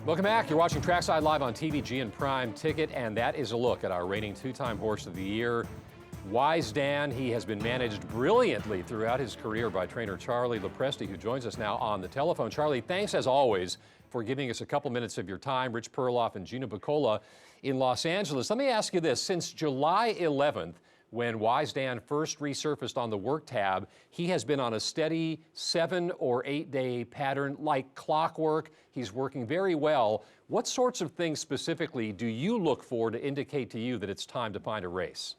Welcome back. You're watching Trackside Live on TVG and Prime Ticket, and that is a look at our reigning two-time Horse of the Year, Wise Dan. He has been managed brilliantly throughout his career by trainer Charlie Lopresti, who joins us now on the telephone. Charlie, thanks as always for giving us a couple minutes of your time. Rich Perloff and Gino Buccola in Los Angeles. Let me ask you this. Since July 11th, when Wise Dan first resurfaced on the work tab, he has been on a steady 7 or 8 day pattern like clockwork. He's working very well. What sorts of things specifically do you look for to indicate to you that it's time to find a race?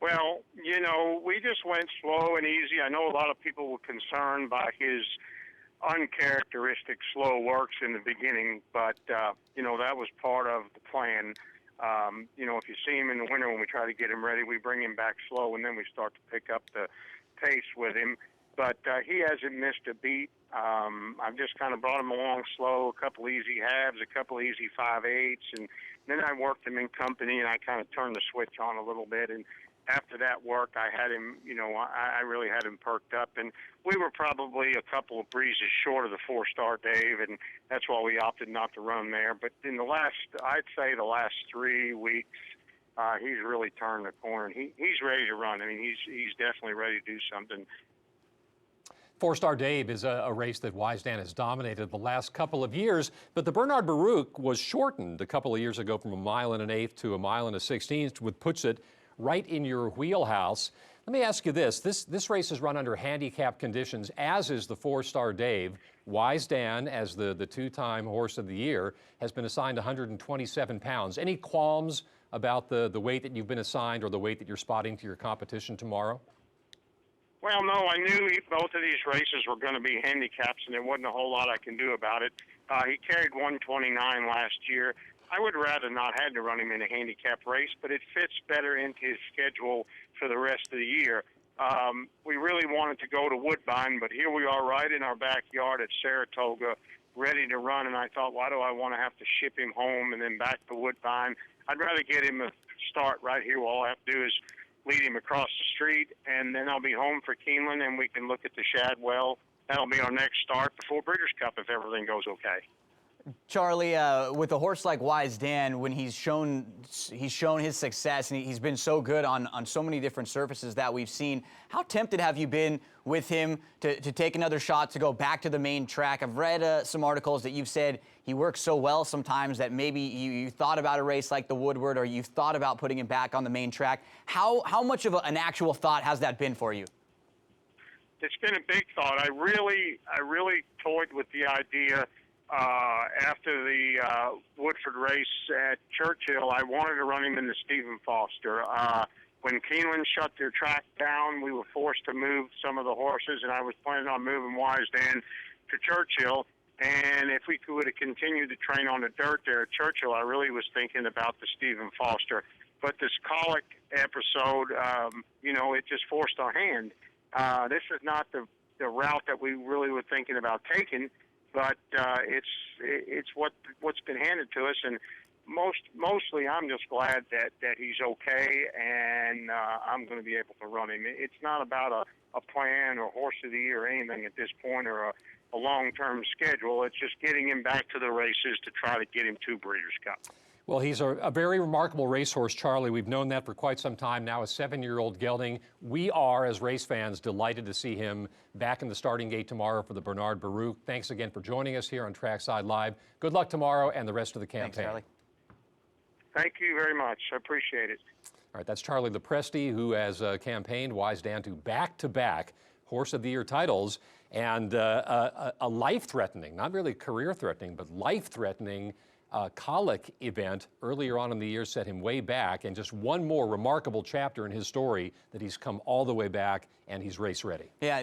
Well, you know, we just went slow and easy. I know a lot of people were concerned by his uncharacteristic slow works in the beginning, but, you know, that was part of the plan. You know, if you see him in the winter when we try to get him ready, we bring him back slow, and then we start to pick up the pace with him. But he hasn't missed a beat. I've just kind of brought him along slow, a couple easy halves, a couple easy 5/8, and then I worked him in company, and I kind of turned the switch on a little bit. And after that work, I had him, you know, I really had him perked up. And we were probably a couple of breezes short of the 4-star Dave, and that's why we opted not to run there. But in the last, I'd say the last 3 weeks, he's really turned the corner. And he's ready to run. I mean, he's definitely ready to do something. 4-star Dave is a race that Wise Dan has dominated the last couple of years, but the Bernard Baruch was shortened a couple of years ago from 1 1/8 to 1 1/16, which puts it right in your wheelhouse. Let me ask you this. This race is run under handicap conditions, as is the 4-star Dave. Wise Dan, as the two-time Horse of the Year, has been assigned 127 pounds. Any qualms about the weight that you've been assigned or the weight that you're spotting to your competition tomorrow? Well, no, I knew both of these races were going to be handicaps, and there wasn't a whole lot I can do about it. He carried 129 last year. I would rather not had to run him in a handicap race, but it fits better into his schedule for the rest of the year. We really wanted to go to Woodbine, but here we are right in our backyard at Saratoga, ready to run, and I thought, why do I want to have to ship him home and then back to Woodbine? I'd rather get him a start right here. All I have to do is lead him across the street, and then I'll be home for Keeneland, and we can look at the Shadwell. That'll be our next start before Breeders' Cup if everything goes okay. Charlie, with a horse like Wise Dan, when he's shown his success and he's been so good on so many different surfaces that we've seen, how tempted have you been with him to take another shot to go back to the main track? I've read some articles that you've said he works so well sometimes that maybe you thought about a race like the Woodward, or you've thought about putting him back on the main track. How much of an actual thought has that been for you? It's been a big thought. I really toyed with the idea. After the Woodford race at Churchill, I wanted to run him in the Stephen Foster. When Keeneland shut their track down, we were forced to move some of the horses, and I was planning on moving Wise Dan to Churchill. And if we could have continued to train on the dirt there at Churchill, I really was thinking about the Stephen Foster. But this colic episode, you know, it just forced our hand. This is not the route that we really were thinking about taking. But it's what's been handed to us, and mostly I'm just glad that he's okay, and I'm going to be able to run him. It's not about a plan or Horse of the Year or anything at this point, or a long-term schedule. It's just getting him back to the races to try to get him to Breeders' Cup. Well, he's a very remarkable racehorse, Charlie. We've known that for quite some time now, a 7-year-old gelding. We are, as race fans, delighted to see him back in the starting gate tomorrow for the Bernard Baruch. Thanks again for joining us here on Trackside Live. Good luck tomorrow and the rest of the campaign. Thanks, Charlie. Thank you very much. I appreciate it. All right, that's Charlie Lopresti, who has campaigned Wise Dan to back-to-back Horse of the Year titles, and a life-threatening, not really career-threatening, but life-threatening colic event earlier on in the year set him way back, and just one more remarkable chapter in his story that he's come all the way back and he's race ready. Yeah.